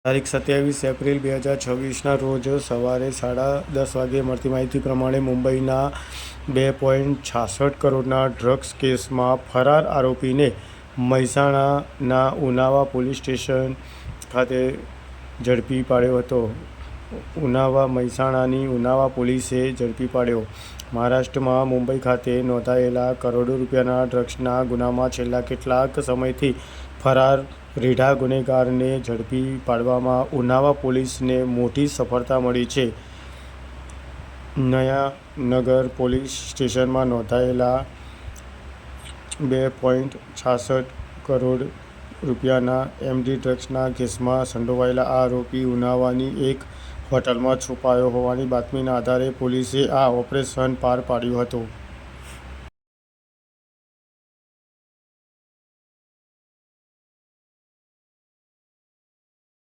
તારીખ 27 એપ્રિલ 2026ના રોજ સવારે 10:30 વાગ્યે મળતી માહિતી પ્રમાણે મુંબઈના 2.66 કરોડના ડ્રગ્સ કેસમાં ફરાર આરોપીને મહેસાણાના ઉનાવા પોલીસ સ્ટેશન ખાતે ઝડપી પાડ્યો હતો. મહેસાણાની ઉનાવા પોલીસે ઝડપી પાડ્યો. મહારાષ્ટ્રમાં મુંબઈ ખાતે નોંધાયેલા કરોડો રૂપિયાના ડ્રગ્સના ગુનામાં છેલ્લા કેટલાક સમયથી ફરાર રીઢા ગુનેગારને ઝડપી પાડવામાં ઉનાવા પોલીસને મોટી સફળતા મળી છે. નયા નગર પોલીસ સ્ટેશનમાં નોંધાયેલા 2.66 કરોડ રૂપિયાના એમડી ડ્રગ્સના કેસમાં સંડોવાયેલા આ આરોપી ઉનાવાની એક હોટલમાં છુપાયો હોવાની બાતમીના આધારે પોલીસે આ ઓપરેશન પાર પાડ્યું હતું.